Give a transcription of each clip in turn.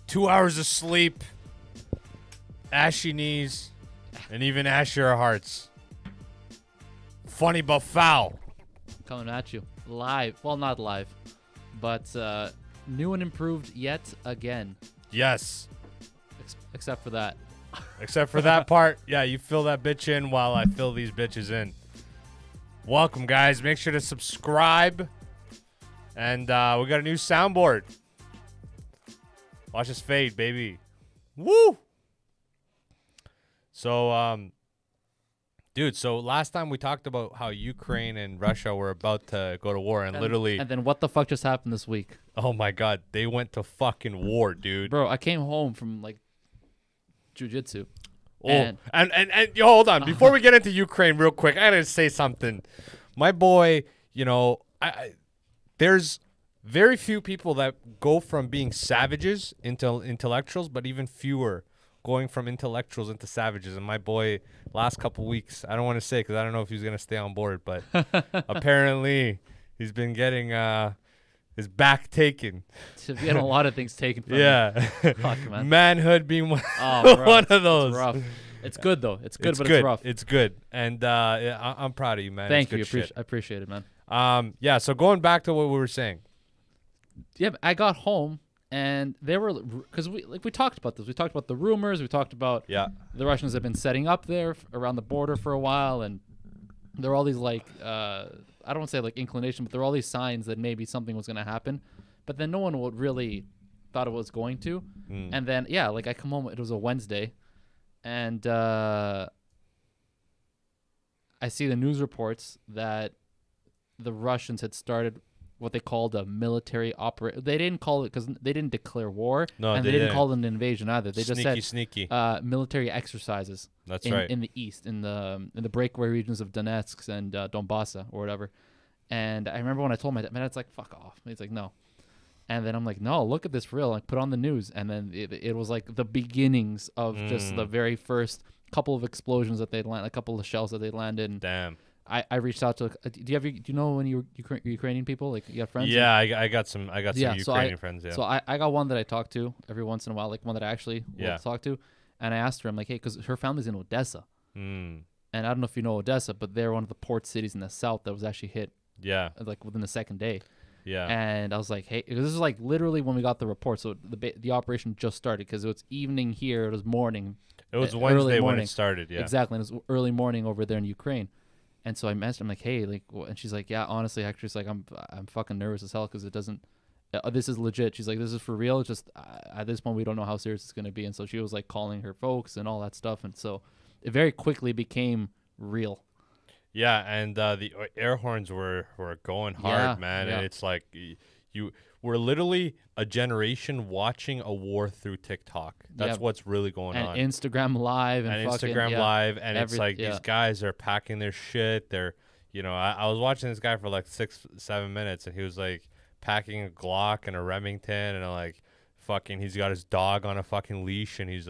2 hours of sleep, ashy knees, and even ashier hearts. Funny but foul. Coming at you live. Well, not live, but new and improved yet again. Yes. Except for that. Except for that part. Yeah, you fill that bitch in while I fill these bitches in. Welcome, guys. Make sure to subscribe. And we got a new soundboard. Watch us fade, baby. Woo! So, dude, so last time we talked about how Ukraine and Russia were about to go to war, and literally... And then what the fuck just happened this week? Oh, my God. They went to fucking war, dude. Bro, I came home from, like, jiu-jitsu. Oh, and yo, hold on. Before we get into Ukraine real quick, I got to say something. My boy, you know, there's very few people that go from being savages into intellectuals, but even fewer going from intellectuals into savages. And my boy, last couple weeks, I don't want to say because I don't know if he's going to stay on board, but apparently he's been getting his back taken. He's getting a lot of things taken from him. Yeah. Fuck, man. Manhood being one, bro, one of those. It's rough. It's good, though. It's good, but good. it's rough. It's good. And I'm proud of you, man. Thank it's you. good shit. I appreciate it, man. Yeah, so going back to what we were saying. Yeah, I got home, and they were, because we talked about this. We talked about the rumors. We talked about the Russians have been setting up there around the border for a while, and there were all these, like, I don't want to say, like, inclination, but there were all these signs that maybe something was going to happen. But then no one would really thought it was going to. And then, yeah, like, I come home, it was a Wednesday, and I see the news reports that the Russians had started what they called a military operation. They didn't call it because they didn't declare war, and they didn't call it an invasion either. They just said sneaky. Military exercises. That's right. In the east, in the breakaway regions of Donetsk and Donbass or whatever. And I remember when I told my dad's like, "Fuck off." He's like, "No." And then I'm like, "No, look at this for real." Like, put on the news, and then it was like the beginnings of just the very first couple of explosions that they'd land, a couple of shells that they'd landed. And damn. I reached out to. Do you know any Ukrainian people? Like, you have friends? Yeah, I got some Ukrainian friends. Yeah. So I got one that I talk to every once in a while, like one that I actually will talk to, and I asked her, I'm like, hey, because her family's in Odessa, and I don't know if you know Odessa, but they're one of the port cities in the south that was actually hit. Yeah. Like within the second day. Yeah. And I was like, hey, this is like literally when we got the report. So the operation just started because it was evening here. It was morning. It was Wednesday when it started. Yeah. Exactly. And it was early morning over there in Ukraine. And so I messaged her, I'm like, hey, like, and she's like, yeah, honestly, actually, it's like, I'm fucking nervous as hell because it doesn't, this is legit. She's like, this is for real. It's just at this point, we don't know how serious it's going to be. And so she was like calling her folks and all that stuff. And so it very quickly became real. Yeah. And the air horns were going hard, man. Yeah. And it's like we're literally a generation watching a war through TikTok. That's what's really going on. Instagram Live and Instagram Live, and it's like these guys are packing their shit. They're, you know, I was watching this guy for like 6-7 minutes, and he was like packing a Glock and a Remington, and like fucking, he's got his dog on a fucking leash, and he's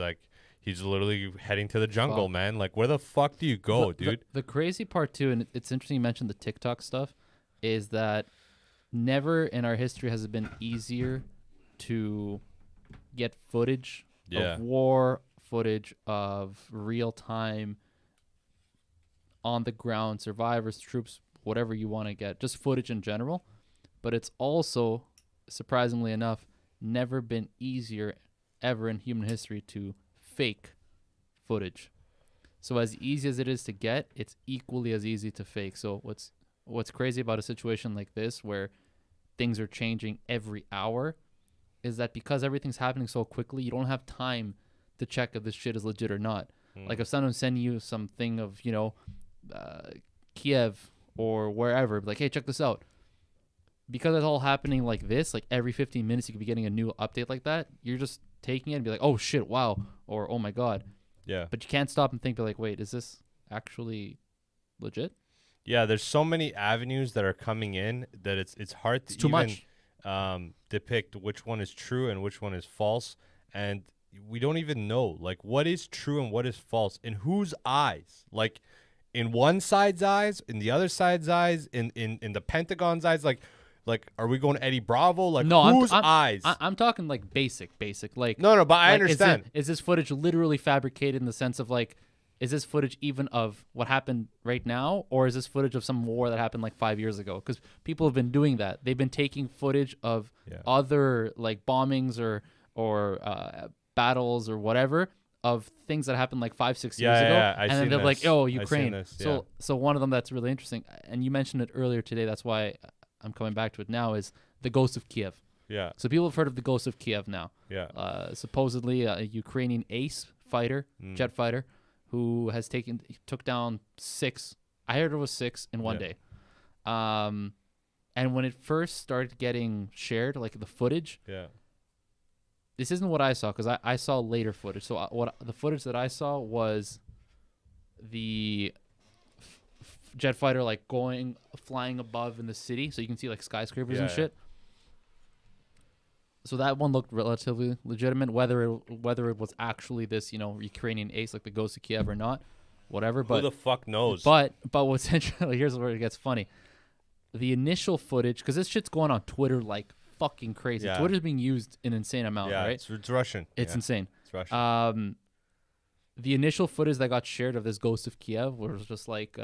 literally heading to the jungle, man. Like, where the fuck do you go, dude? The crazy part too, and it's interesting you mentioned the TikTok stuff, is that never in our history has it been easier to get footage of war, footage of real-time, on-the-ground survivors, troops, whatever you want to get, just footage in general. But it's also, surprisingly enough, never been easier ever in human history to fake footage. So as easy as it is to get, it's equally as easy to fake. So what's crazy about a situation like this where things are changing every hour is that because everything's happening so quickly, you don't have time to check if this shit is legit or not. Like if someone sends you something of, you know, Kiev or wherever, like, hey, check this out. Because it's all happening like this, like every 15 minutes you could be getting a new update like that, you're just taking it and be like, oh shit, wow, or oh my god. Yeah. But you can't stop and think, like, wait, is this actually legit? Yeah, there's so many avenues that are coming in that it's hard to too much. Depict which one is true and which one is false. And we don't even know, like, what is true and what is false, in whose eyes. Like, in one side's eyes, in the other side's eyes, in the Pentagon's eyes. Like, Like, are we going Eddie Bravo? Like, No, whose eyes? I'm talking like basic. Like no, but I like, understand. Is this footage literally fabricated in the sense of like, is this footage even of what happened right now, or is this footage of some war that happened like 5 years ago? Because people have been doing that. They've been taking footage of other like bombings or battles or whatever of things that happened like 5-6 years ago, and then they're like, "Oh, Ukraine." So one of them that's really interesting, and you mentioned it earlier today. That's why I'm coming back to it now. Is the Ghost of Kiev? Yeah. So people have heard of the Ghost of Kiev now. Yeah. Supposedly a Ukrainian ace fighter, jet fighter, who took down 6. I heard it was 6 in one day. And when it first started getting shared, like the footage. Yeah. This isn't what I saw because I saw later footage. So what the footage that I saw was the jet fighter like flying above in the city, so you can see like skyscrapers and shit. So that one looked relatively legitimate. Whether it was actually this Ukrainian ace like the Ghost of Kiev or not, whatever. But who the fuck knows? But what's interesting? Here's where it gets funny. The initial footage, because this shit's going on Twitter like fucking crazy. Twitter's being used an insane amount, right? It's Russian. It's insane. It's Russian. The initial footage that got shared of this Ghost of Kiev was just like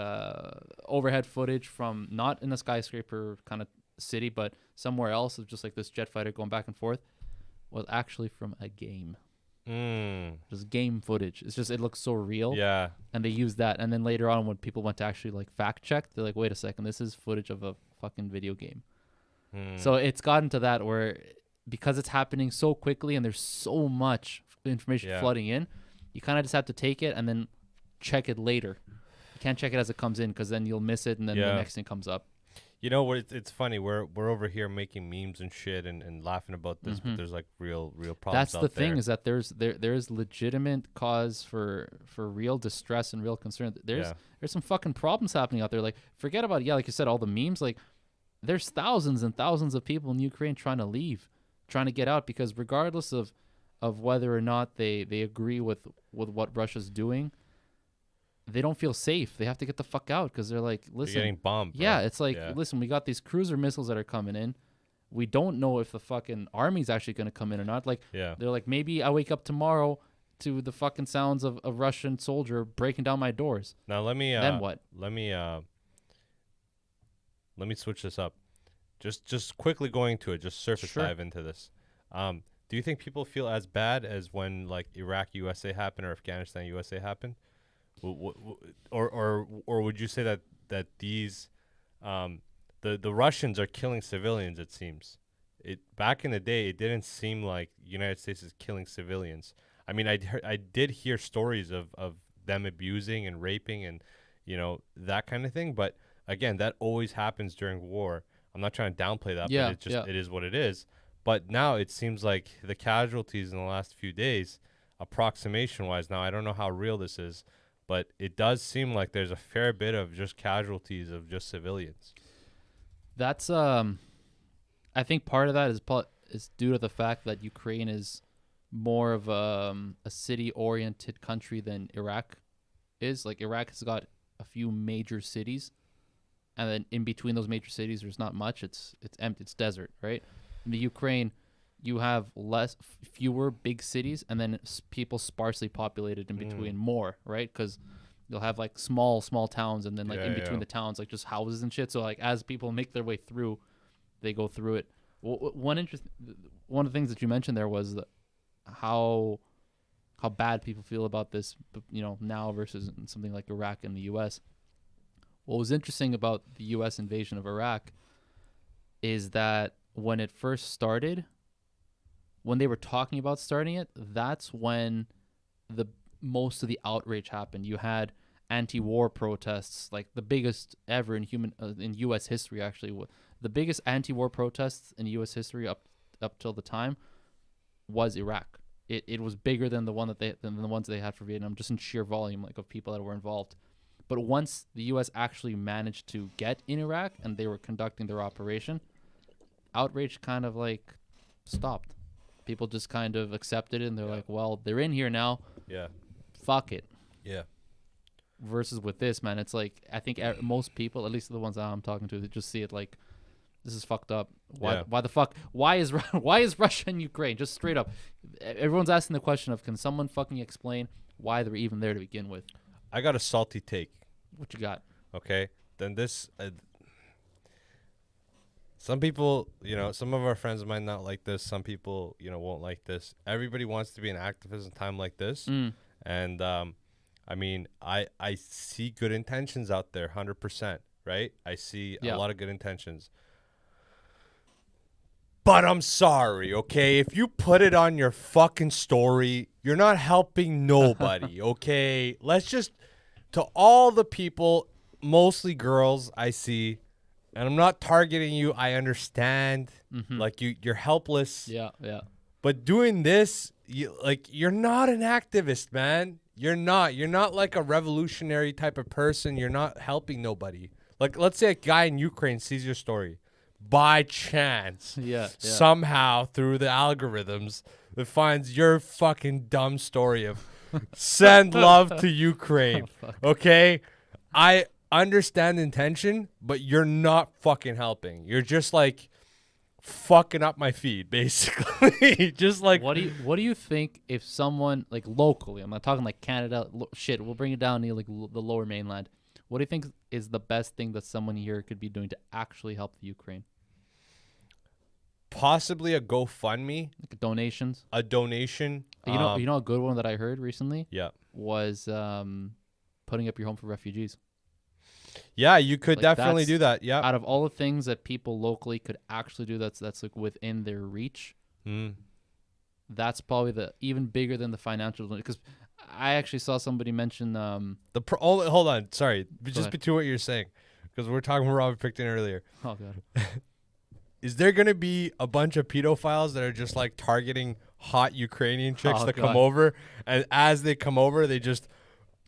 overhead footage from not in a skyscraper kind of city, but somewhere else. It's just like this jet fighter going back and forth. Was actually from a game. Just game footage. It's just it looks so real. Yeah. And they used that, and then later on when people went to actually like fact check, they're like, wait a second, this is footage of a fucking video game. So it's gotten to that where because it's happening so quickly and there's so much information flooding in, you kind of just have to take it and then check it later. You can't check it as it comes in because then you'll miss it and then the next thing comes up. You know what? It's funny. We're over here making memes and shit and laughing about this, but there's like real problems. That's the thing is that there's legitimate cause for real distress and real concern. There's some fucking problems happening out there. Like forget about like you said, all the memes. Like there's thousands and thousands of people in Ukraine trying to leave, trying to get out because regardless of whether or not they agree with what Russia's doing, they don't feel safe. They have to get the fuck out because they're like, listen, they're getting bombed. Yeah, it's like, listen, we got these cruiser missiles that are coming in. We don't know if the fucking army's actually going to come in or not. Like, they're like, maybe I wake up tomorrow to the fucking sounds of a Russian soldier breaking down my doors. Now let me. Then what? Let me switch this up. Just quickly going to it. Just surface dive into this. Do you think people feel as bad as when like Iraq USA happened or Afghanistan USA happened? Or would you say that these the Russians are killing civilians? It seems back in the day it didn't seem like the United States is killing civilians. I mean, I did hear stories of them abusing and raping and that kind of thing. But again, that always happens during war. I'm not trying to downplay that, but it's just it is what it is. But now it seems like the casualties in the last few days, approximation wise, now I don't know how real this is, but it does seem like there's a fair bit of just casualties of just civilians. That's I think part of that is due to the fact that Ukraine is more of a city-oriented country than Iraq is. Like Iraq has got a few major cities, and then in between those major cities, there's not much. It's empty. It's desert, right? In the Ukraine, you have fewer big cities, and then people sparsely populated in between more, right? Because you'll have like small towns, and then like in between the towns, like just houses and shit. So like as people make their way through, they go through it. One of the things that you mentioned there was how bad people feel about this, now versus something like Iraq and the U.S. What was interesting about the U.S. invasion of Iraq is that when it first started, when they were talking about starting it, that's when most of the outrage happened. You had anti-war protests, like the biggest ever in U.S. history. Actually, the biggest anti-war protests in U.S. history up till the time was Iraq. It was bigger than the ones they had for Vietnam, just in sheer volume, like of people that were involved. But once the U.S. actually managed to get in Iraq and they were conducting their operation, outrage kind of like stopped. People just kind of accepted it, and they're like, well, they're in here now. Yeah. Fuck it. Yeah. Versus with this, man, it's like I think most people, at least the ones that I'm talking to, they just see it like this is fucked up. Why? Yeah. Why the fuck? Why is why is Russia and Ukraine just straight up? Everyone's asking the question of, can someone fucking explain why they're even there to begin with? I got a salty take. What you got? Okay, then this. Some people, some of our friends might not like this. Some people, won't like this. Everybody wants to be an activist in time like this, and I mean, I see good intentions out there, 100%. Right? I see a lot of good intentions. But I'm sorry, okay? If you put it on your fucking story, you're not helping nobody, okay? Let's just, to all the people, mostly girls I see, and I'm not targeting you, I understand. Like, you're helpless. Yeah, yeah. But doing this, you're not an activist, man. You're not. You're not like a revolutionary type of person. You're not helping nobody. Like, let's say a guy in Ukraine sees your story. By chance, somehow through the algorithms, it finds your fucking dumb story of send love to Ukraine. Okay? I understand intention, but you're not fucking helping. You're just like fucking up my feed, basically. Just like, what do you think if someone, like, locally, I'm not talking like Canada, shit, we'll bring it down to like the lower mainland. What do you think is the best thing that someone here could be doing to actually help the Ukraine? Possibly a GoFundMe, Like donations. a donation. You know a good one that I heard recently Yeah. was putting up your home for refugees. Yeah, you could Like, definitely that's- do that. Yeah. Out of all the things that people locally could actually do, that's like within their reach. That's probably the even bigger than the financial, because I actually saw somebody mention Hold on, sorry, just ahead. between what you're saying, because we're talking with Robert Picton earlier. oh god. Is there gonna be a bunch of pedophiles that are just like targeting hot Ukrainian chicks Oh, that God. come over, and as they come over, they just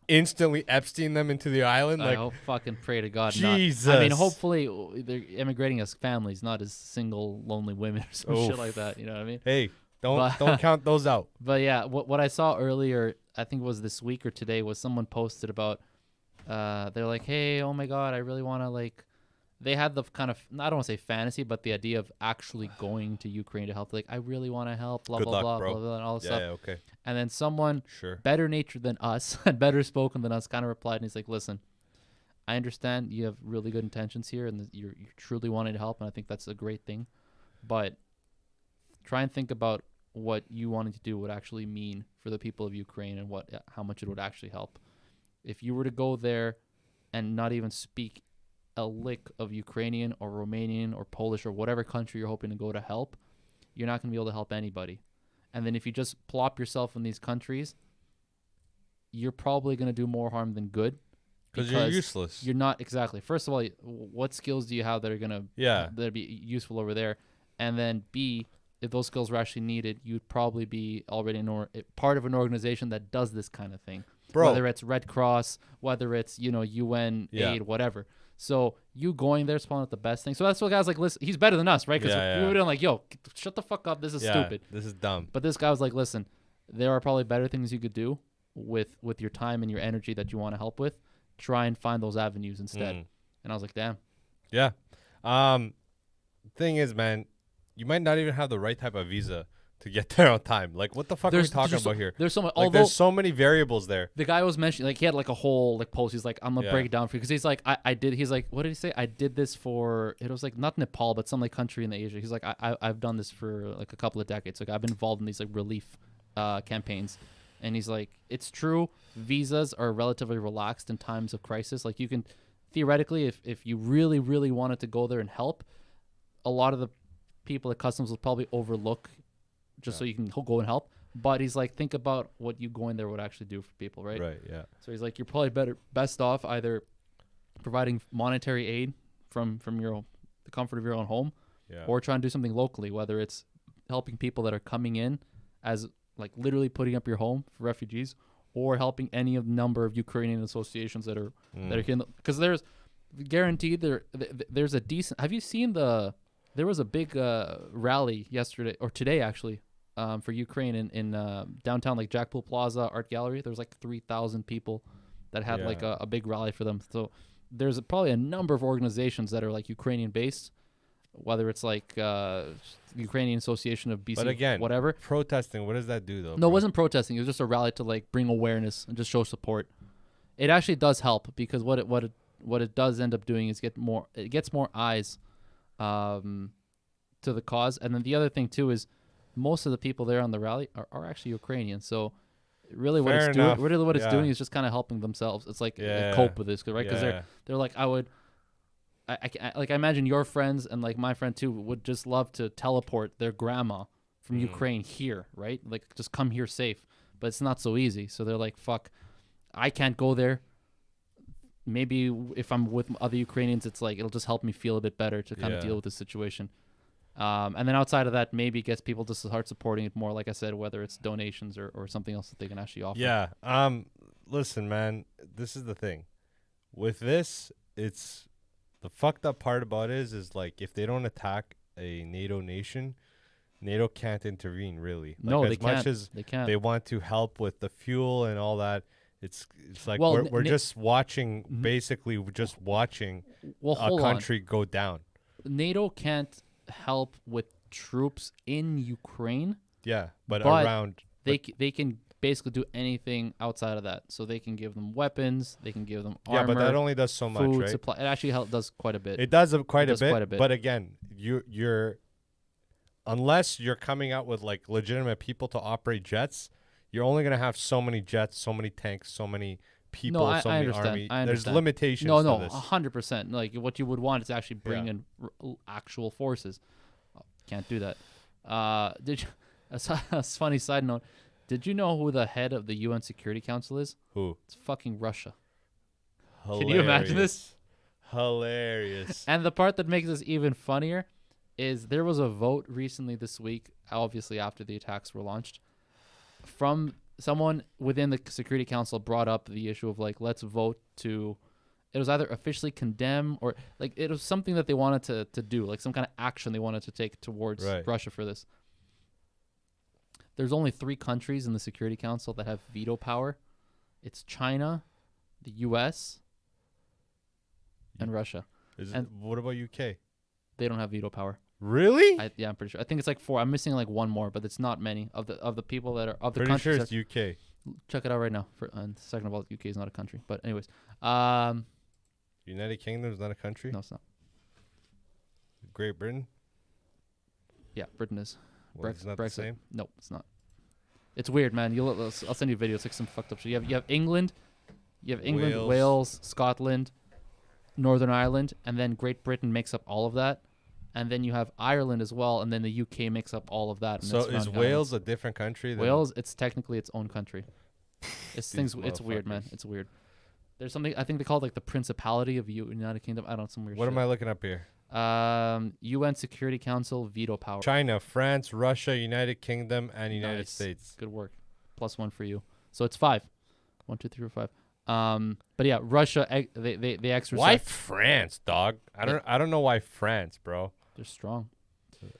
instantly Epstein them into the island? I Like, hope fucking pray to God. Jesus. Not, I mean, hopefully they're immigrating as families, not as single lonely women or some shit Oof. like that. You know what I mean? hey, don't But- count those out. But yeah, what I saw earlier, I think it was this week or today, was someone posted about they're like, hey, oh my God, I really want to, like, they had the kind of, I don't want to say fantasy, but the idea of actually going to Ukraine to help. Like, I really want to help, blah, Good blah, luck, blah, bro. blah, blah, and all this Yeah, stuff. yeah, okay, And then someone sure. better natured than us and better spoken than us kind of replied, and he's like, listen, I understand you have really good intentions here and you're truly wanting to help, and I think that's a great thing, but try and think about what you wanting to do would actually mean for the people of Ukraine and how much it would actually help. If you were to go there and not even speak a lick of Ukrainian or Romanian or Polish or whatever country you're hoping to go to help, you're not going to be able to help anybody. And then if you just plop yourself in these countries, you're probably going to do more harm than good. Because you're useless. You're not, exactly. First of all, what skills do you have that are going to that'd be useful over there? And then B, if those skills were actually needed, you'd probably be already part of an organization that does this kind of thing. Bro. Whether it's Red Cross, whether it's, UN aid, whatever. So you going there is probably not the best thing. So that's what guys like, listen, he's better than us, right? Because we would have been like, yo, shut the fuck up. This is stupid. This is dumb. But this guy was like, listen, there are probably better things you could do with your time and your energy that you want to help with. Try and find those avenues instead. And I was like, damn. Yeah. Thing is, man, you might not even have the right type of visa to get there on time. Like, what the fuck are we talking about here? There's so much. Like, there's so many variables there. The guy was mentioning, like, he had like a whole like post. He's like, I'm gonna break it down for you, because he's like, I did. He's like, what did he say? I did this for, it was like not Nepal, but some like country in Asia. He's like, I've done this for like a couple of decades. Like, I've been involved in these like relief campaigns, and he's like, it's true. Visas are relatively relaxed in times of crisis. Like, you can theoretically, if you really really wanted to go there and help, a lot of the people at customs will probably overlook just so you can go and help. But he's like, think about what you going there would actually do for people, right? Right, yeah. So he's like, you're probably best off either providing monetary aid from the comfort of your own home, or trying to do something locally, whether it's helping people that are coming in as like literally putting up your home for refugees, or helping any of the number of Ukrainian associations that are here. Because there's guaranteed there's a decent. Have you seen there was a big rally yesterday or today actually for Ukraine in downtown, like Jackpool Plaza Art Gallery. There was like 3,000 people that had like a big rally for them. So there's probably a number of organizations that are like Ukrainian based whether it's like Ukrainian Association of BC, But again, whatever. protesting, what does that do though? No, it bro? wasn't protesting. It was just a rally to like bring awareness and just show support. It actually does help because what it does end up doing is gets more eyes to the cause. And then the other thing too is most of the people there on the rally are actually Ukrainian. So really what Fair it's enough. doing, really what it's Yeah. doing is just kind of helping themselves. It's like Yeah. cope with this, right? Because Yeah. they're like I imagine your friends and like my friend too would just love to teleport their grandma from Ukraine here, right? Like just come here safe, but it's not so easy. So they're like, fuck, I can't go there. Maybe if I'm with other Ukrainians, it's like it'll just help me feel a bit better to kind of Yeah. deal with the situation. And then outside of that, maybe it gets people to start supporting it more. Like I said, whether it's donations or something else that they can actually offer. Yeah. Listen, man, this is the thing. With this, it's the fucked up part about it is like if they don't attack a NATO nation, NATO can't intervene really. Like, No, as they much can't. as They can't. they want to help with the fuel and all that, it's like Well, we're just watching, Mhm. basically just watching Well, a hold on. country go down. NATO can't help with troops in Ukraine. Yeah, but But around They can basically do anything outside of that. So they can give them weapons. They can give them armor. yeah, but that only does so much, food right? supply. It actually does quite a bit. It does quite does a bit, quite a bit. but again, you're unless you're coming out with like legitimate people to operate jets, you're only gonna have so many jets, so many tanks, so many people, No, I so many understand. army. I There's understand. limitations No, to no, this. 100%. Like what you would want is actually bring Yeah. in actual forces. Can't do that. Did you? A funny side note. Did you know who the head of the UN Security Council is? Who? It's fucking Russia. Hilarious. Can you imagine this? Hilarious. And the part that makes this even funnier is there was a vote recently this week, obviously after the attacks were launched, from someone within the Security Council brought up the issue of like, let's vote to, it was either officially condemn or like it was something that they wanted to do, like some kind of action they wanted to take towards Right. Russia for this. There's only 3 countries in the Security Council that have veto power. It's China, the U.S., and Russia. What about UK? They don't have veto power. Really? Yeah, I'm pretty sure. I think it's like 4. I'm missing like one more, but it's not many of the people that are of the Pretty sure countries. it's UK. Check it out right now. And second of all, UK is not a country. But anyways, United Kingdom is not a country. no, it's not. Great Britain. Yeah, Britain is. Well, it's not the same. No, it's not. It's weird, man. I'll send you a video. It's like some fucked up shit. You have England, Wales. Wales, Scotland, Northern Ireland, and then Great Britain makes up all of that. And then you have Ireland as well, and then the UK makes up all of that. And So it's is surrounding Wales islands. a different country? Than Wales, it's technically its own country. It's These It's weird, man. motherfuckers. It's weird. There's something I think they call it like the Principality of United Kingdom. I don't know, some weird What shit. am I looking up here? UN Security Council veto power. China, France, Russia, United Kingdom, and United Nice. States. Good work. +1 for you. So it's 5. 1, 2, 3, 4, 5. But yeah, Russia. They exercise. Why France, dog? I don't know why France, bro. They're strong.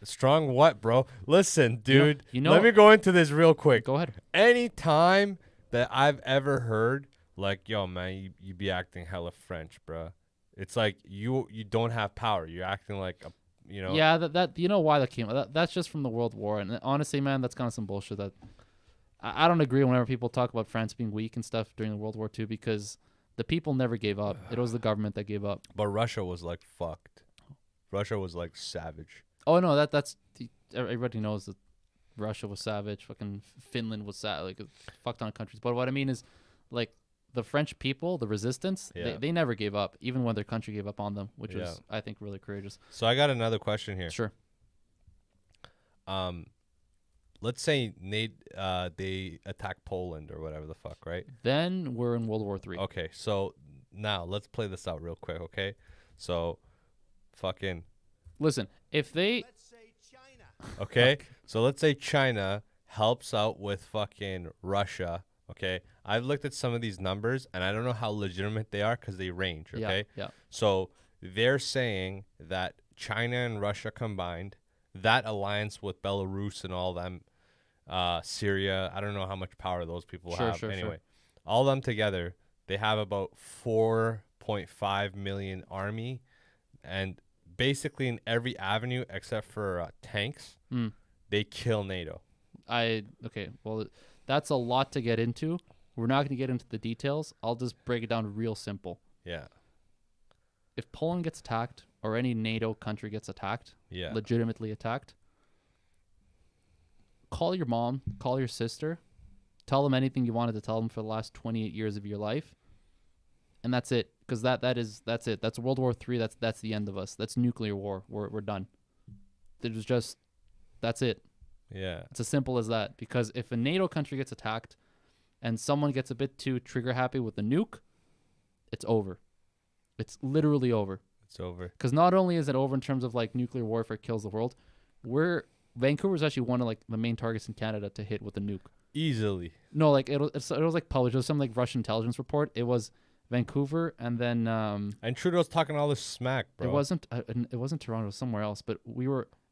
Strong what, bro? Listen, dude. you know- let me go into this real quick. Go ahead. Anytime that I've ever heard, like, yo, man, you be acting hella French, bro. It's like you don't have power. You're acting like a, you know. Yeah, that you know why that came. That's just from the World War, and honestly, man, that's kind of some bullshit. That I don't agree whenever people talk about France being weak and stuff during the World War II because the people never gave up. It was the government that gave up. But Russia was like fucked. Russia was like savage. Oh no, that's everybody knows that Russia was savage. Fucking Finland was like a fuck ton of countries. But what I mean is, like the French people, the resistance, Yeah. they never gave up, even when their country gave up on them, which Yeah. was I think really courageous. So I got another question here. Sure. Let's say they attack Poland or whatever the fuck, right? Then we're in World War III. Okay, so now let's play this out real quick, okay? So, fucking, Listen, if they okay? So let's say China helps out with fucking Russia, okay? I've looked at some of these numbers, and I don't know how legitimate they are because they range, okay? yeah. So they're saying that China and Russia combined, that alliance with Belarus and all them, Syria, I don't know how much power those people Sure, have. sure, sure. Anyway, all them together, they have about 4.5 million army, and basically in every avenue except for tanks, Mm. they kill NATO. Okay. Well, that's a lot to get into. We're not going to get into the details. I'll just break it down real simple. Yeah. If Poland gets attacked or any NATO country gets attacked, Yeah. legitimately attacked, call your mom, call your sister, tell them anything you wanted to tell them for the last 28 years of your life, and that's it. Because that's it. That's World War III. That's the end of us. That's nuclear war. We're done. That's it. Yeah. It's as simple as that. Because if a NATO country gets attacked and someone gets a bit too trigger happy with the nuke, it's over. It's literally over. It's over. Because not only is it over in terms of like nuclear warfare kills the world, Vancouver's actually one of like the main targets in Canada to hit with a nuke. Easily. No, like it was like published. It was some like Russian intelligence report. It was Vancouver, and then And Trudeau's talking all this smack, bro. it wasn't Toronto, it was somewhere else. But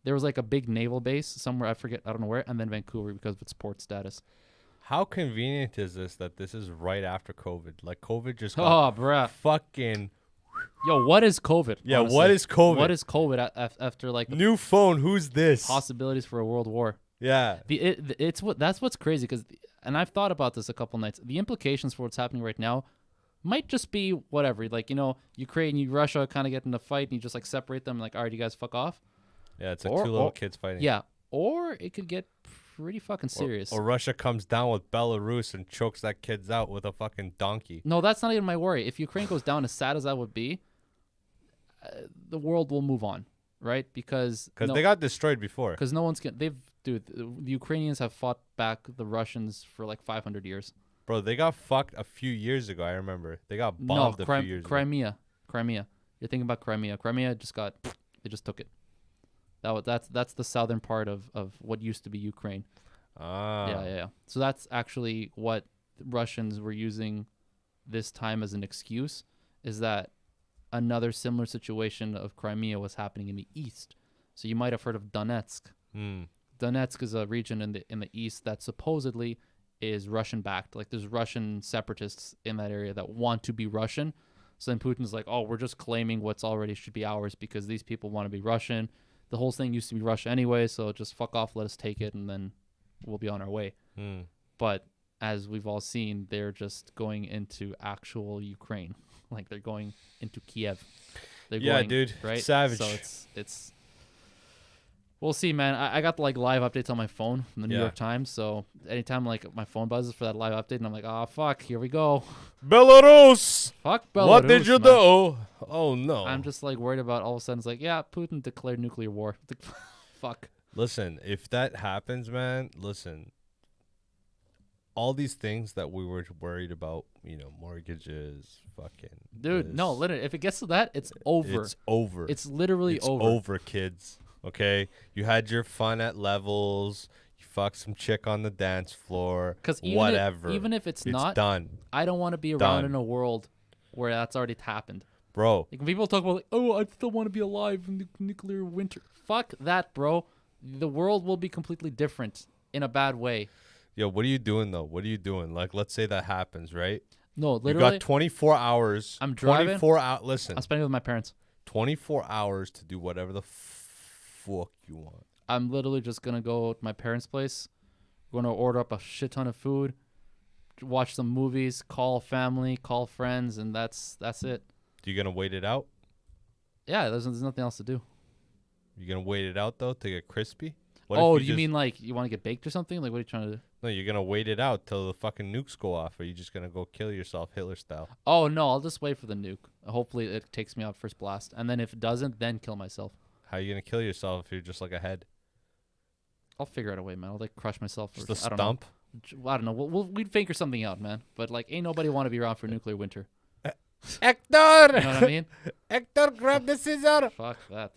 there was like a big naval base somewhere, I don't know where, and then Vancouver because of its port status. How convenient is this that this is right after COVID? Like COVID just got Oh, bruh. fucking Yo, what is COVID? yeah. honestly? What is COVID? What is COVID after like the New phone? Who's this? possibilities for a world war? Yeah. That's what's crazy because, and I've thought about this a couple nights. The implications for what's happening right now might just be whatever. Like, Ukraine, Russia kind of get in a fight and you just like separate them. Like, all right, you guys fuck off. Yeah. It's like Or- two little or- kids fighting. Yeah. Or it could get pretty fucking serious. Or Russia comes down with Belarus and chokes that kid's out with a fucking donkey. No, that's not even my worry. If Ukraine goes down, as sad as that would be, the world will move on, right? Because They got destroyed before. Because no one's gonna. The Ukrainians have fought back the Russians for like 500 years. Bro, they got fucked a few years ago. I remember they got bombed a few years ago. Crimea. You're thinking about Crimea. Crimea they just took it. That's the southern part of what used to be Ukraine. Ah. Yeah. So that's actually what the Russians were using this time as an excuse, is that another similar situation of Crimea was happening in the east. So you might have heard of Donetsk. Hmm. Donetsk is a region in the east that supposedly is Russian backed. Like there's Russian separatists in that area that want to be Russian. So then Putin's like, oh, we're just claiming what's already should be ours because these people want to be Russian. The whole thing used to be Russia anyway, so just fuck off, let us take it, and then we'll be on our way. Hmm. But as we've all seen, they're just going into actual Ukraine. Like they're going into Kiev. They're Yeah, going, dude. right? Savage. So it's we'll see, man. I got like live updates on my phone from the New Yeah. York Times. So anytime like my phone buzzes for that live update, and I'm like, oh fuck, here we go. Belarus. Fuck Belarus. What did you man. do? Oh no. I'm just like worried about all of a sudden it's like, yeah, Putin declared nuclear war. Fuck. Listen, if that happens, man, listen. All these things that we were worried about, mortgages, fucking. Dude, no, this, literally, if it gets to that, it's over. It's over. It's literally It's over. over, kids. Okay? You had your fun at levels. You fucked some chick on the dance floor. Because whatever. even if it's It's not, done. I don't want to be around Done. in a world where that's already happened. Bro. Like when people talk about like, oh, I still want to be alive in the nuclear winter. Fuck that, bro. The world will be completely different in a bad way. Yo, what are you doing, though? What are you doing? Like, let's say that happens, right? No, You literally, got 24 hours. I'm driving. 24 hours. Listen. I'm spending it with my parents. 24 hours to do whatever the fuck you want. I'm literally just gonna go to my parents' place. We're gonna order up a shit ton of food, watch some movies, call family, call friends, and that's it. You gonna wait it out? Yeah, there's nothing else to do. You gonna wait it out though to get crispy? What Oh, if do you mean like you want to get baked or something? Like what are you trying to do? No, you're gonna wait it out till the fucking nukes go off, or you just gonna go kill yourself Hitler style? Oh no, I'll just wait for the nuke. Hopefully it takes me out first blast, and then if it doesn't, then kill myself. How you gonna kill yourself if you're just like a head? I'll figure out a way, man. I'll like crush myself. Just Or, a I don't know. stump? I don't know. We'd figure something out, man. But like, ain't nobody want to be around for nuclear winter. Hector! You know what I mean? Hector, grab the scissor! Fuck that.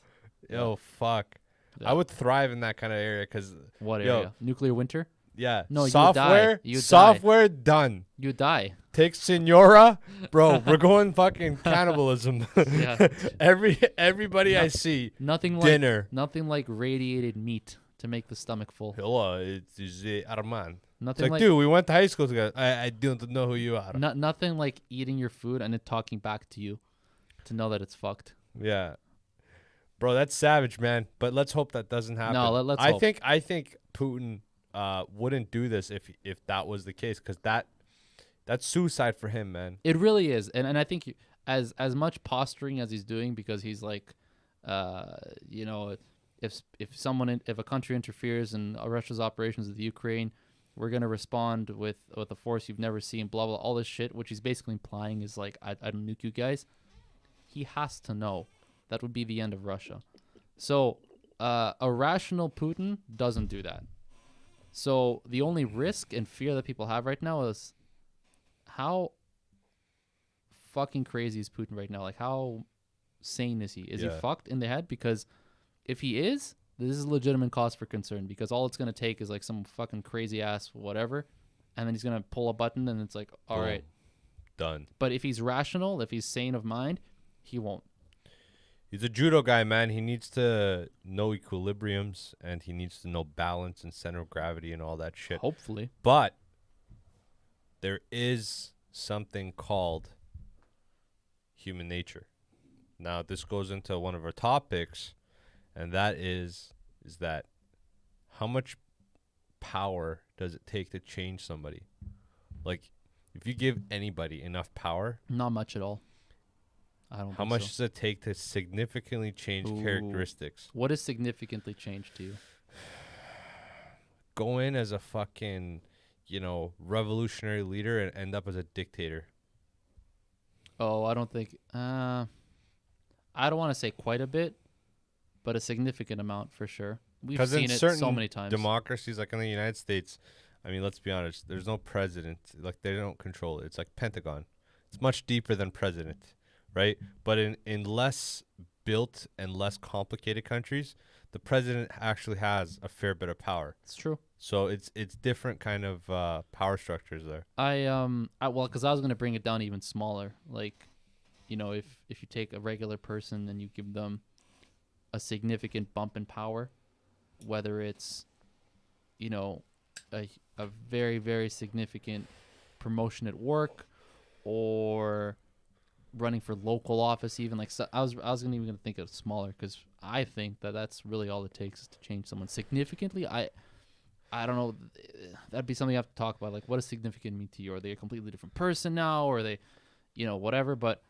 Yo, fuck. Yeah. I would thrive in that kind of area because, What Yo. area? Nuclear winter? yeah, No, you would software, die. You would software done. You die. Take Senora, bro. We're going fucking cannibalism. Yeah. Everybody I No- see, Nothing like dinner. nothing like radiated meat to make the stomach full. Hello, it's Arman. It's Nothing like, dude, we went to high school together. I don't know who you are. nothing like eating your food and it talking back to you to know that it's fucked. Yeah. Bro, that's savage, man. But let's hope that doesn't happen. No, let's I hope. think I think Putin wouldn't do this if that was the case, because that's suicide for him, man. It really is, and I think as much posturing as he's doing, because he's like, you know, if a country interferes in Russia's operations with Ukraine, we're gonna respond with a force you've never seen, blah blah, all this shit, which he's basically implying is like, I don't nuke you guys. He has to know that would be the end of Russia. So a rational Putin doesn't do that. So the only risk and fear that people have right now is how fucking crazy is Putin right now? Like, how sane is he? Is he Yeah. fucked in the head? Because if he is, this is a legitimate cause for concern, because all it's going to take is like some fucking crazy ass whatever, and then he's going to pull a button and it's like, all Boom. right. Done. But if he's rational, if he's sane of mind, he won't. He's a judo guy, man. He needs to know equilibriums, and he needs to know balance and center of gravity and all that shit. Hopefully. But there is something called human nature. Now, this goes into one of our topics, and that is that how much power does it take to change somebody? Like, if you give anybody enough power, Not much at all. I don't how think much so. does it take to significantly change Ooh. characteristics? What has significantly changed to you? Go in as a fucking, revolutionary leader and end up as a dictator. Oh, I don't think. I don't want to say quite a bit, but a significant amount for sure. We've 'Cause in seen it so certain many times. Democracies, like in the United States, I mean, let's be honest, there's no president. Like, they don't control it. It's like Pentagon. It's much deeper than president, right? But in less built and less complicated countries, the president actually has a fair bit of power. It's true. So it's different kind of power structures there. Well, because I was gonna bring it down even smaller. Like, if you take a regular person and you give them a significant bump in power, whether it's, a very very significant promotion at work, or running for local office, even like, so I was gonna think of smaller, because I think that that's really all it takes to change someone significantly. I don't know. That'd be something you have to talk about. Like, what does significant mean to you? Are they a completely different person now? Or are they, whatever? But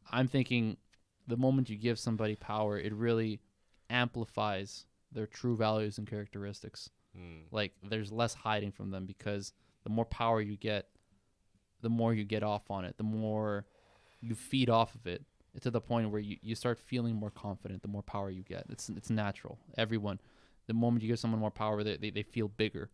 I'm thinking the moment you give somebody power, it really amplifies their true values and characteristics. Like, there's less hiding from them, because the more power you get, the more you get off on it, the more you feed off of it, to the point where you start feeling more confident the more power you get. It's natural. Everyone, the moment you give someone more power, they feel bigger.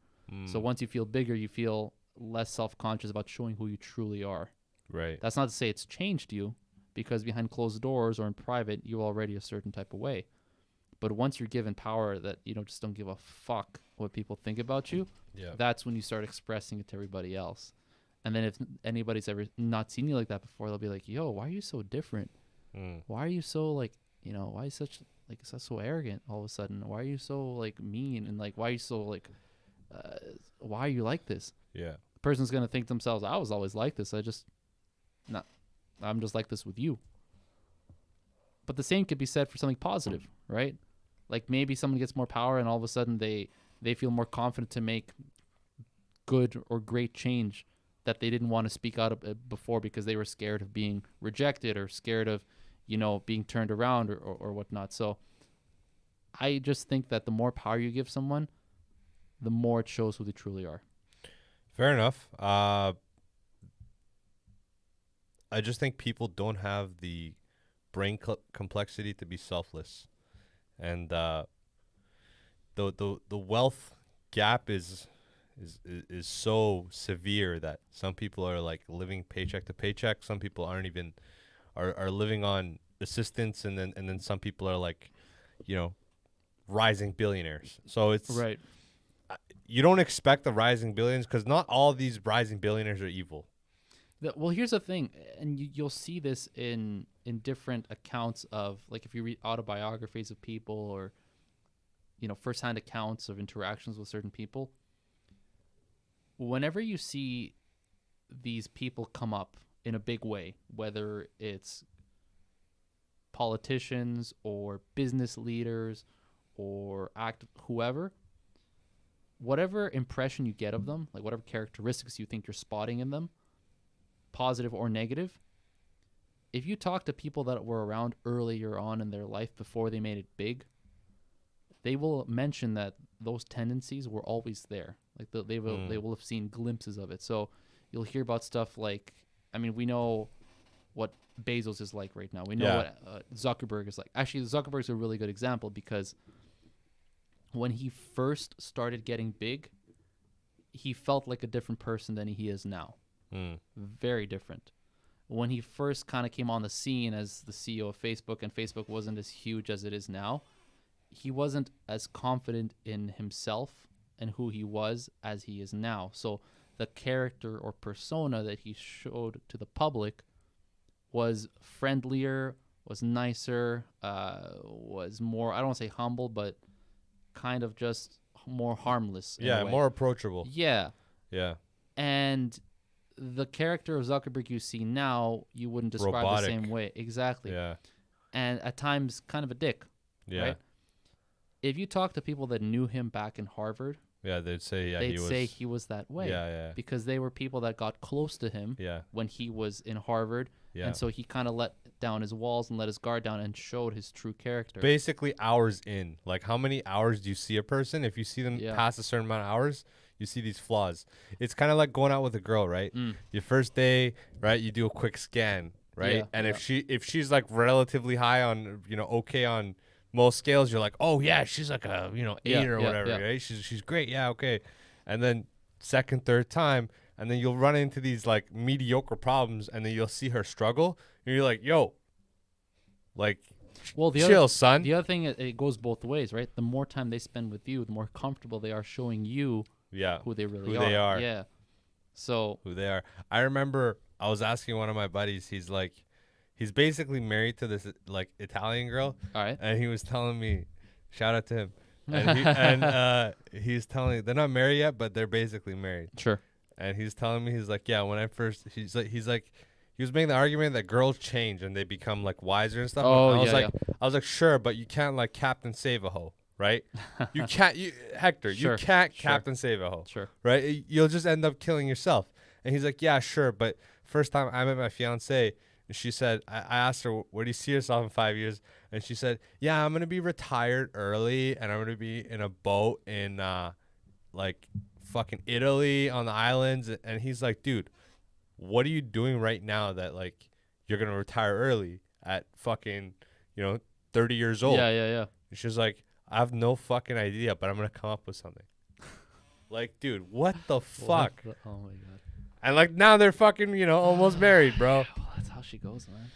So once you feel bigger, you feel less self-conscious about showing who you truly are. Right. That's not to say it's changed you, because behind closed doors or in private, you're already a certain type of way. But once you're given power that just don't give a fuck what people think about you, Yeah. that's when you start expressing it to everybody else. And then if anybody's ever not seen you like that before, they'll be like, yo, why are you so different? Why are you so, like, why are you such, like, so arrogant all of a sudden? Why are you so, like, mean? And, like, why are you so, like, why are you like this? Yeah. The person's going to think to themselves, I was always like this. I'm just like this with you. But the same could be said for something positive, right? Like, maybe someone gets more power and all of a sudden they feel more confident to make good or great change that they didn't want to speak out before, because they were scared of being rejected, or scared of, being turned around, or whatnot. So I just think that the more power you give someone, the more it shows who they truly are. Fair enough. I just think people don't have the brain complexity to be selfless, and the wealth gap is so severe that some people are like living paycheck to paycheck. Some people aren't even are living on assistance, and then some people are like, rising billionaires. So it's Right. You don't expect the rising billions, because not all these rising billionaires are evil. Well, here's the thing, and you'll see this in different accounts of, like, if you read autobiographies of people, or firsthand accounts of interactions with certain people. Whenever you see these people come up in a big way, whether it's politicians or business leaders or whoever, whatever impression you get of them, like whatever characteristics you think you're spotting in them, positive or negative, if you talk to people that were around earlier on in their life before they made it big, they will mention that those tendencies were always there. Like they will have seen glimpses of it. So you'll hear about stuff like, I mean, we know what Bezos is like right now. We know what Zuckerberg is like. Actually, Zuckerberg's a really good example because when he first started getting big, he felt like a different person than he is now. Very different. When he first kind of came on the scene as the CEO of Facebook, and Facebook wasn't as huge as it is now, he wasn't as confident in himself and who he was as he is now. So the character or persona that he showed to the public was friendlier, was nicer, was more, I don't want to say humble, but kind of just more harmless. Yeah, more approachable. Yeah. Yeah. And the character of Zuckerberg you see now, you wouldn't describe Robotic. the same way. Exactly. Yeah. And at times kind of a dick. Yeah. Right? If you talk to people that knew him back in Harvard, Yeah, they'd say he was that way. Yeah, yeah. Because they were people that got close to him Yeah. when he was in Harvard. Yeah. And so he kind of let down his walls and let his guard down and showed his true character. Basically hours in. Like how many hours do you see a person? If you see them past a certain amount of hours, you see these flaws. It's kind of like going out with a girl, right? Your first day, right? You do a quick scan, right? Yeah, and if she's like relatively high on, okay on most scales, you're like, oh yeah, she's like a 8 or whatever, right? She's great, yeah, okay. And then second, third time, and then you'll run into these like mediocre problems, and then you'll see her struggle, and you're like, yo, like, chill, son. The other thing, it goes both ways, right? The more time they spend with you, the more comfortable they are showing you who they really are. Who they are. Yeah. So who they are. I remember I was asking one of my buddies, he's basically married to this like Italian girl. All right. And he was telling me, shout out to him. And he's telling me they're not married yet, but they're basically married. Sure. And he's telling me, he's like, yeah, when I first, he was making the argument that girls change and they become like wiser and stuff. Oh, and I was like, sure, but you can't like Captain Save a Hoe, right? You can't, Hector, Sure. you can't Captain Save a Hoe, Sure. right? You'll just end up killing yourself. And he's like, yeah, sure, but first time I met my fiance, she said, I asked her, where do you see yourself in 5 years? And she said, yeah, I'm going to be retired early and I'm going to be in a boat in like fucking Italy on the islands. And he's like, dude, what are you doing right now that like you're going to retire early at fucking, 30 years old? Yeah. And she's like, I have no fucking idea, but I'm going to come up with something. Like, dude, what the fuck? Oh my God. And like now they're fucking, almost married, bro. Well, that's how she goes, man.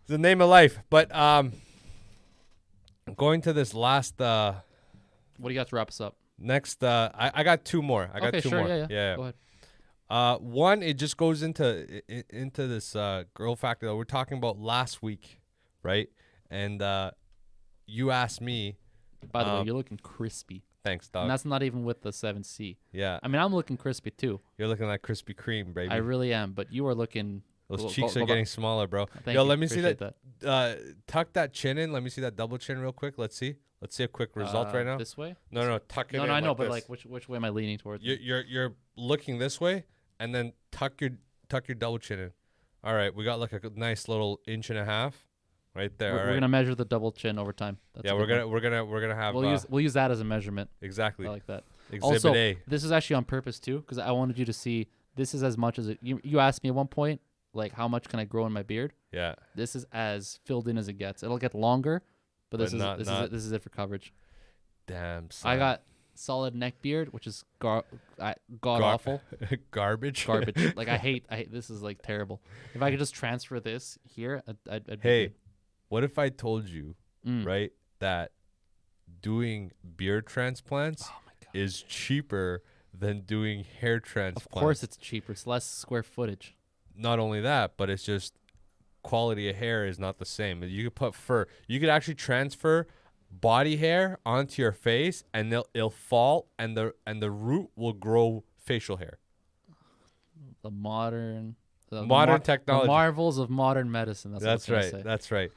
It's the name of life. But going to this last what do you got to wrap us up? next I got two more. I got okay, two sure, more. Yeah. Go ahead. One, it just goes into this girl factor that we're talking about last week, right? And you asked me. By the way, you're looking crispy. Thanks, dog. And that's not even with the 7C. Yeah. I mean, I'm looking crispy too. You're looking like Krispy Kreme, baby. I really am, but you are looking. Those cheeks are getting smaller, bro. Thank Yo, you. let me see that. Appreciate Tuck that chin in. Let me see that double chin real quick. Let's see a quick result right now. This way? No, tuck it in. No, I know, like but this. like which way am I leaning towards? You're looking this way, and then tuck your double chin in. All right, we got like a nice little inch and a half, right there. We're gonna measure the double chin over time. That's Yeah, a we're good one. gonna have. We'll use that as a measurement. Exactly. I like that. Exhibit Also, A. this is actually on purpose too, because I wanted you to see. This is as much as it. You asked me at one point, like, how much can I grow in my beard? Yeah. This is as filled in as it gets. It'll get longer, but this But is it for coverage. Damn. Son. I got solid neck beard, which is god awful. Garbage. Garbage. Like I hate. This is like terrible. If I could just transfer this here, I'd be Hey, good. what if I told you, right, that doing beard transplants is cheaper than doing hair transplants? Of course, it's cheaper. It's less square footage. Not only that, but it's just quality of hair is not the same. You could put fur. You could actually transfer body hair onto your face, and it'll fall, and the root will grow facial hair. The modern Technology. The marvels of modern medicine. That's what I was right. gonna say. That's right.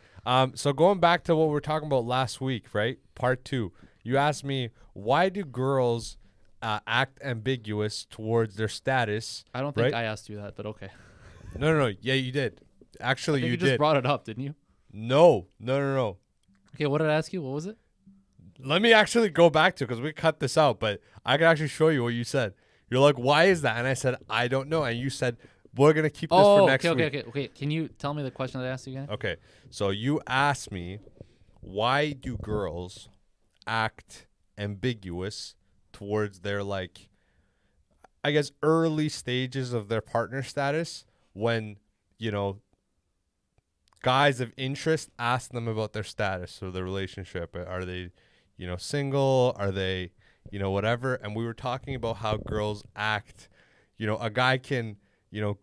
So going back to what we were talking about last week, right? Part 2. You asked me, why do girls act ambiguous towards their status? I don't think right? I asked you that, but okay. No. Yeah, you did. Actually, I think you you just did. brought it up, didn't you? No. Okay, what did I ask you? What was it? Let me actually go back to, because we cut this out, but I can actually show you what you said. You're like, why is that? And I said, I don't know. And you said, we're going to keep this for next week. Okay. Can you tell me the question that I asked you again? Okay. So you asked me, why do girls act ambiguous towards their, like, I guess, early stages of their partner status when, you know, guys of interest ask them about their status or their relationship? Are they, you know, single? Are they, you know, whatever? And we were talking about how girls act. You know, a guy can, you know,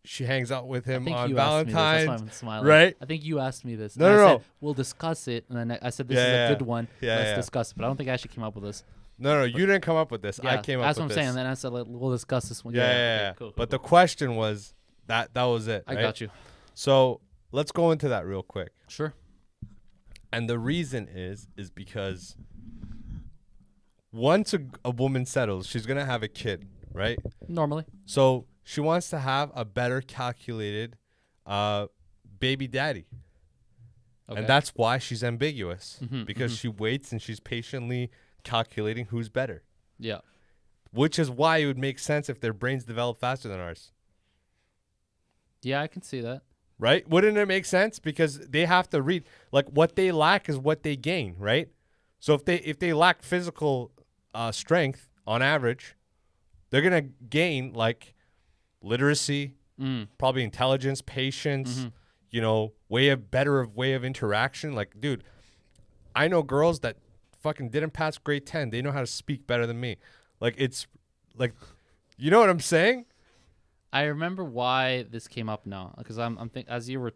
she hangs out with him on Valentine's, that's why I'm smiling. right? I think you asked me this. No, and no, I no. said, we'll discuss it. And then I said, this Yeah, is yeah, a good one. yeah, Let's yeah. discuss it. But I don't think I actually came up with this. No, you didn't come up with this. I Yeah, came up that's with what I'm this. saying. And then I said, we'll discuss this one. Yeah. Okay, cool, But cool. the question was that was it. I right? got you. So let's go into that real quick. Sure. And the reason is because once a woman settles, she's gonna have a kid, right? Normally. So she wants to have a better calculated baby daddy. Okay. And that's why she's ambiguous, Mhm, because mhm. she waits and she's patiently calculating who's better, Yeah. which is why it would make sense if their brains develop faster than ours. Yeah, I can see that. Right? Wouldn't it make sense? Because they have to read, like, what they lack is what they gain, right? So if they lack physical strength on average, they're gonna gain like literacy, probably intelligence, patience, you know, better way of interaction. Like, dude, I know girls that fucking didn't pass grade 10. They know how to speak better than me. Like, it's like, you know what I'm saying? I remember why this came up now, because as you were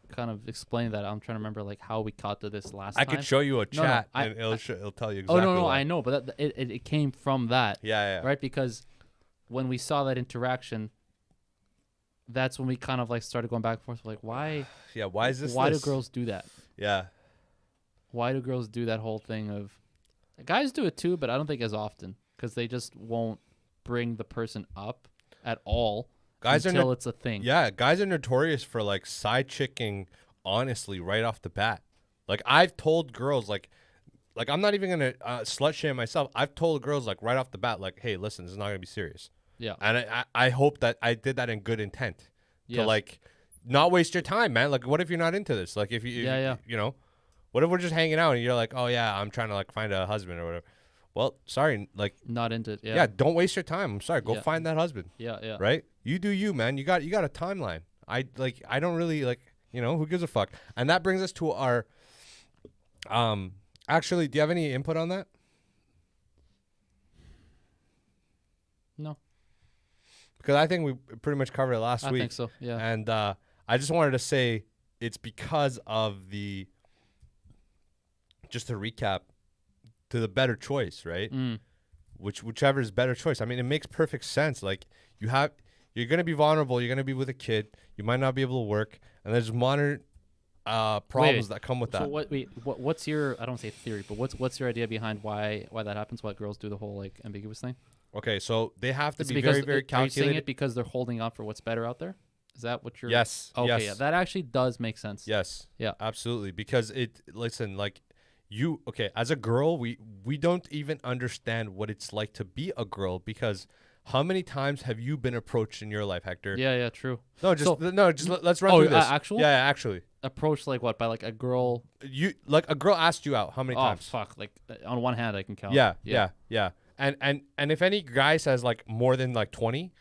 kind of explaining that, I'm trying to remember like how we caught to this last I time. could show you a chat I- and it'll tell you Oh exactly. no, why. I know, but it came from that, Yeah. right? Because when we saw that interaction, that's when we kind of like started going back and forth, like why Yeah. Why is this? why this? do girls do that? Yeah. Why do girls do that whole thing of guys do it too, but I don't think as often, because they just won't bring the person up at all Guys until are it's a thing. Yeah, guys are notorious for like side chicking honestly right off the bat. Like, I've told girls like I'm not even gonna slut shame myself. I've told girls like right off the bat, like, hey, listen, this is not gonna be serious. Yeah. And I hope that I did that in good intent to Yes. like not waste your time, man. Like, what if you're not into this? Like, if you Yeah. you know, what if we're just hanging out and you're like, oh yeah, I'm trying to like find a husband or whatever. Well, sorry, like, Not into it. yeah, Yeah. don't waste your time. I'm sorry, go Yeah. find that husband. Yeah. Right? You do you, man. You got a timeline. I don't really like, you know, who gives a fuck? And that brings us to our actually, do you have any input on that? No, Because I think we pretty much covered it last I week. think so. Yeah. And I just wanted to say it's because of just to recap, to the better choice, right? Whichever is better choice. I mean, it makes perfect sense. Like, you're gonna be vulnerable. You're gonna be with a kid. You might not be able to work, and there's modern problems that come with that. So what's your, I don't say theory, but what's your idea behind why that happens? Why girls do the whole like ambiguous thing? Okay, so they have to It's be because very, very are you saying calculated. it because they're holding out for what's better out there? Is that what you're? Yes. Okay. yes. Yeah, that actually does make sense. Yes. Yeah. Absolutely. Because listen, like, as a girl, we don't even understand what it's like to be a girl, because how many times have you been approached in your life, Hector? Yeah. True. No, let's run Oh, through this. actual? Yeah, actually. Approach like what, by like a girl? You like a girl asked you out how many Oh times? fuck! Like on one hand, I can count. Yeah. And if any guy says like more than like 20,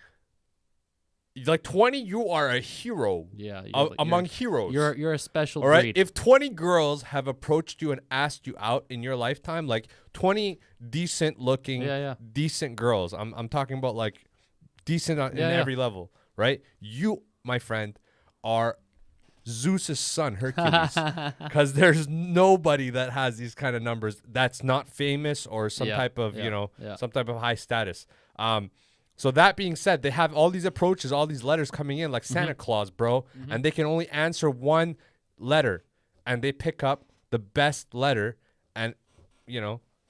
like 20, you are a hero Yeah. You're, among heroes. you're a special All right. breed. If 20 girls have approached you and asked you out in your lifetime, like 20 decent looking, Yeah. decent girls, I'm talking about like decent in Yeah. every level, right? You, my friend, are Zeus's son, Hercules, because there's nobody that has these kind of numbers that's not famous or some Yeah, type of, yeah. some type of high status. So that being said, they have all these approaches, all these letters coming in like Santa Claus, bro, and they can only answer one letter. and they pick up the best letter, and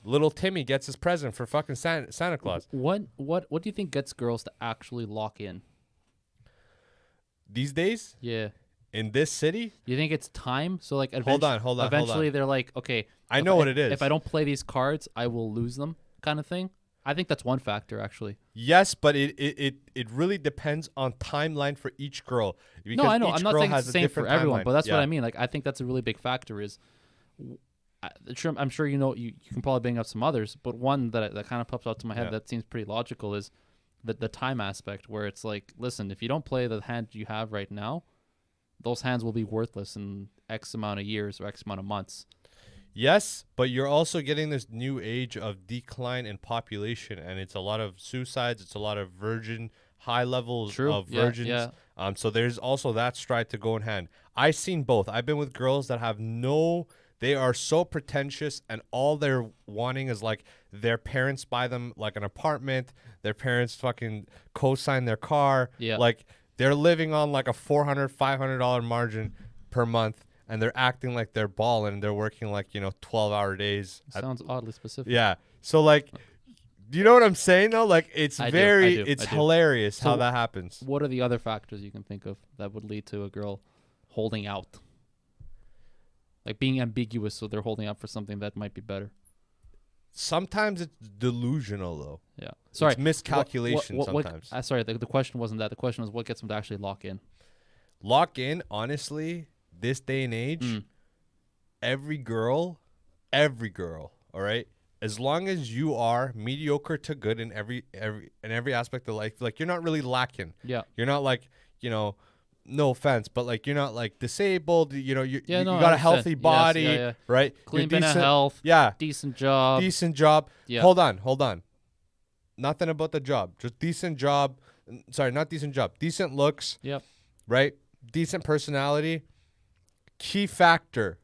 little Timmy gets his present for fucking Santa Claus. What do you think gets girls to actually lock in? These days, Yeah. in this city, You think it's time? So like, hold on. Eventually, they're like, okay, I know what it is. If I don't play these cards, I will lose them, kind of thing. I think that's one factor, actually. Yes, but it really depends on timeline for each girl. Because No, I know. each I'm not girl saying has it's a the same for different everyone, timeline. but that's what Yeah. I mean. Like, I think that's a really big factor. I'm sure you can probably bring up some others, but one that kind of pops out to my head that seems pretty logical is the time aspect, where it's like, listen, if you don't play the hand you have right now, those hands will be worthless in X amount of years or X amount of months. Yes, but you're also getting this new age of decline in population, and it's a lot of suicides. It's a lot of high levels of virgins. Yeah. So there's also that stride to go in hand. I've seen both. I've been with girls that have they are so pretentious, and all they're wanting is like their parents buy them like an apartment. Their parents fucking co-sign their car. Yeah. Like they're living on like a $400, $500 margin per month. And they're acting like they're balling. They're working like 12-hour days. Sounds oddly specific. Yeah. So like, do you know what I'm saying though? Like it's I do. it's hilarious how that happens. What are the other factors you can think of that would lead to a girl holding out? Like being ambiguous, so they're holding out for something that might be better. Sometimes it's delusional though. Yeah. Sorry. It's miscalculation sometimes. Sorry, the question wasn't that. The question was what gets them to actually lock in. Lock in, honestly, this day and age, every girl, all right? As long as you are mediocre to good in every aspect of life, like you're not really lacking. Yeah. You're not like, no offense, but like you're not like disabled, you I got a healthy understand. body, Yes, right? Clean You're bit of health. Yeah. Decent job. Decent job. Yeah. Hold on. Nothing about the job. Just decent job. Sorry, not decent job. Decent looks. Yep. Right? Decent personality. Key factor.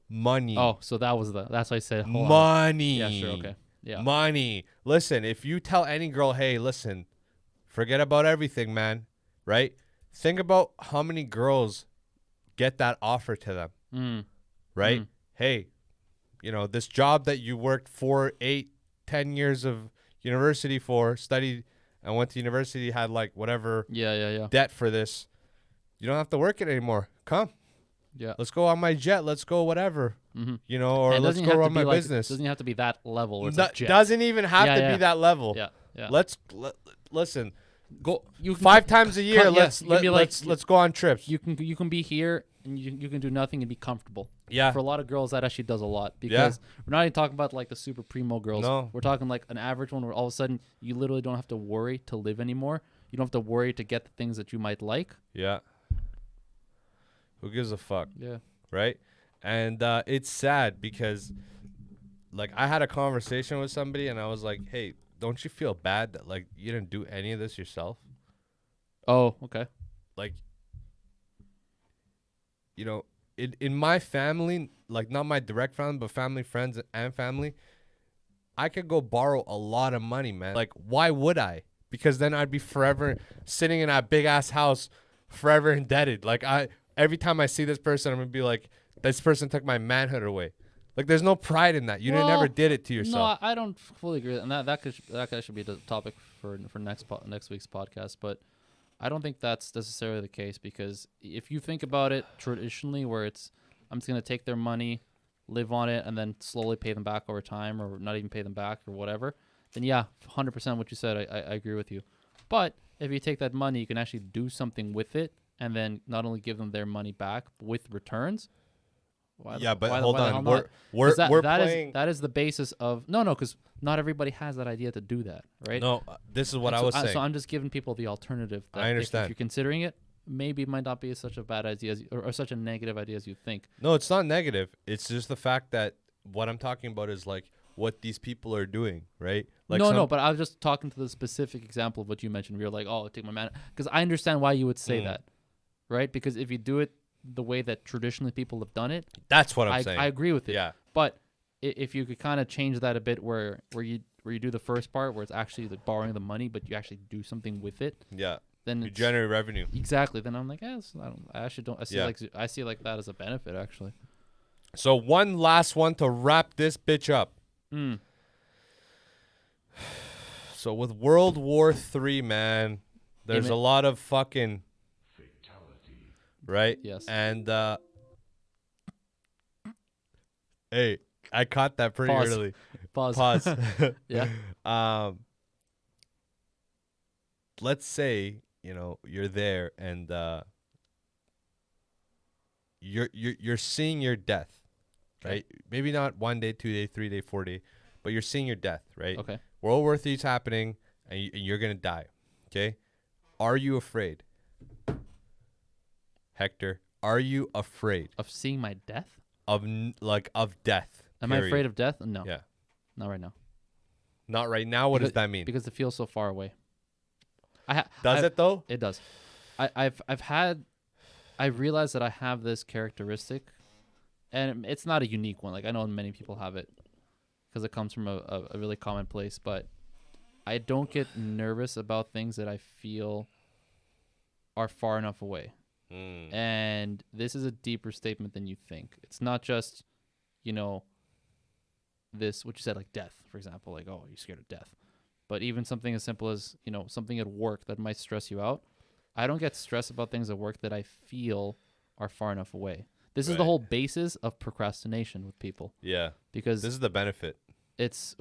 Money. Oh, so that's why I said hold on. Money. Yeah, sure, okay. Yeah. Money. Listen, if you tell any girl, hey, listen, forget about everything, man. Right? Think about how many girls get that offer to them. Right? Hey, this job that you worked 4, 8, 10 years of university for, studied and went to university, had like whatever debt for this. You don't have to work it anymore. Come. Yeah. Let's go on my jet. Let's go whatever. Or And let's go run my business. Doesn't have to be that level. Where it's No, a jet. doesn't even have to be that level. Yeah. Listen. Go. You can 5 times a year. you can be like- Let's go on trips. You can be here and you can do nothing and be comfortable. Yeah. For a lot of girls, that actually does a lot because we're not even talking about like the super primo girls. No. We're talking like an average one where all of a sudden you literally don't have to worry to live anymore. You don't have to worry to get the things that you might like. Yeah. Who gives a fuck? Yeah. Right? And it's sad because like I had a conversation with somebody and I was like, hey, don't you feel bad that like you didn't do any of this yourself? Oh, okay. Like, in my family, like not my direct family, but family, friends, and family, I could go borrow a lot of money, man. Like, why would I? Because then I'd be forever sitting in that big ass house, forever indebted. Like every time I see this person, I'm gonna be like, this person took my manhood away. Like, there's no pride in that. You never did it to yourself. No, I don't fully agree, and that should be the topic for next week's podcast. But I don't think that's necessarily the case because if you think about it traditionally, where it's I'm just gonna take their money, live on it, and then slowly pay them back over time, or not even pay them back, or whatever, then 100% what you said, I agree with you. But if you take that money, you can actually do something with it, and then not only give them their money back with returns. Hold on. We're playing. That is the basis of no, because not everybody has that idea to do that, right? No, this is what I was saying. So I'm just giving people the alternative. That I understand. If you're considering it, maybe it might not be such a bad idea or such a negative idea as you think. No, it's not negative. It's just the fact that what I'm talking about is like what these people are doing, right? Like no, but I was just talking to the specific example of what you mentioned. You're like, oh, take my man, because I understand why you would say that, right? Because if you do it the way that traditionally people have done it, that's what I'm saying. I agree with it. Yeah. But if you could kind of change that a bit, where you do the first part, where it's actually like borrowing the money, but you actually do something with it. Yeah. then You it's, generate revenue. exactly. Then I'm like, I actually don't. Yeah. I see like that as a benefit actually. So one last one to wrap this bitch up. Mm. So with World War III, man, there's Amen. a lot of fucking right? Yes. And hey, I caught that pretty Pause. early. Pause. Pause. Yeah. Let's say, you're there and you're seeing your death, right? Maybe not 1 day, 2 day, 3 day, 4 day, but you're seeing your death, right? Okay. World War III is happening and you're going to die. Okay? Are you afraid? Hector, are you afraid Of seeing my death? of death? Am I period? afraid of death? No. Yeah. Not right now. Not right now. What does that mean? Because it feels so far away. Does it though? It does. I realized that I have this characteristic, and it's not a unique one. Like I know many people have it, because it comes from a really common place. But I don't get nervous about things that I feel are far enough away. And this is a deeper statement than you think. It's not just, this, what you said, like death, for example, like, oh, you're scared of death. But even something as simple as, something at work that might stress you out. I don't get stressed about things at work that I feel are far enough away. This is the Right. whole basis of procrastination with people, Yeah. because This is the benefit. it's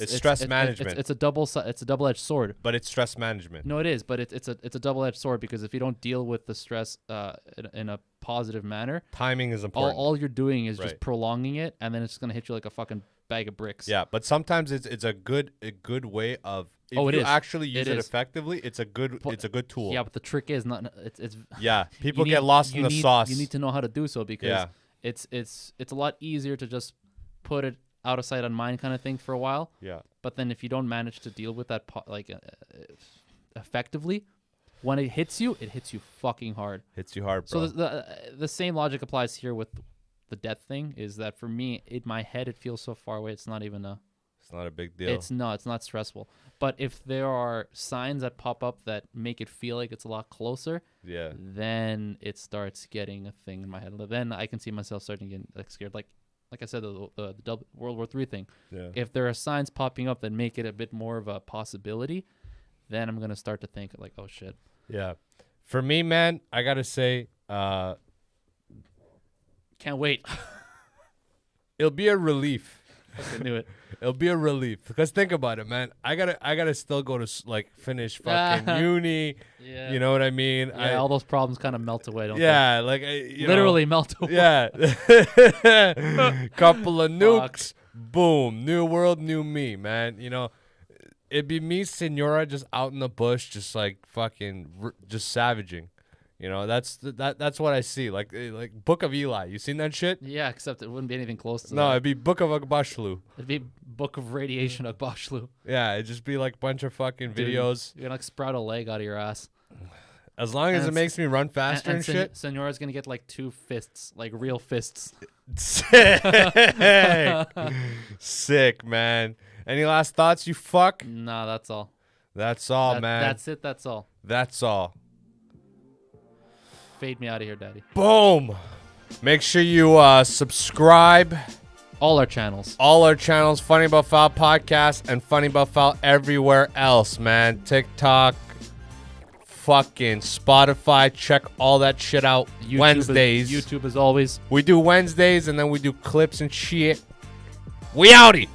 stress management. It's a double-edged sword. But it's stress management. No, it is, but it's a double-edged sword, because if you don't deal with the stress in a positive manner, Timing is important. all you're doing is Right. just prolonging it, and then it's gonna hit you like a fucking bag of bricks. Yeah, but sometimes it's a good way of if Oh, it you is. actually use It it is. effectively, it's a good tool. Yeah, but the trick is not. It's Yeah, people you get need- lost you in the need- sauce. You need to know how to do so, because Yeah. it's a lot easier to just put it out of sight, on mind kind of thing for a while. Yeah. But then if you don't manage to deal with that effectively, when it hits you fucking hard. Hits you hard, So bro. the same logic applies here with the death thing. Is that for me, in my head, it feels so far away. It's not even It's not a big deal. It's not stressful. But if there are signs that pop up that make it feel like it's a lot closer, Yeah. then it starts getting a thing in my head. Then I can see myself starting to get scared. Like I said, the World War III thing. Yeah. If there are signs popping up that make it a bit more of a possibility, then I'm gonna start to think like, oh shit. Yeah. For me, man, I gotta say, Can't wait. it'll be a relief. I knew it. It'll be a relief because think about it, man. I gotta still go to finish fucking uni. Yeah. You know what I mean? Yeah, all those problems kind of melt away, don't yeah, like literally melt away. Yeah. Couple of nukes. Boom. New world, new me, man. It'd be me, Senora, just out in the bush, just like fucking, just savaging. That's what I see. Like Book of Eli. You seen that shit? Yeah, except it wouldn't be anything close to No, that. it'd be Book of Agbashlu. It'd be Book of Radiation of Boshlu. Yeah, it'd just be like a bunch of fucking Dude, videos. You're gonna like sprout a leg out of your ass. As long as And it makes me run faster and shit. Senora's gonna get like 2 fists, like real fists. Sick. Sick, man. Any last thoughts, you fuck? Nah, that's all. That's all, man. That's it. That's all. That's all. Fade me out of here, daddy. Boom. Make sure you subscribe. All our channels. All our channels, Funny But Foul Podcast and Funny But Foul everywhere else, man. TikTok, fucking Spotify. Check all that shit out. Wednesdays. YouTube as always. We do Wednesdays and then we do clips and shit. We outie.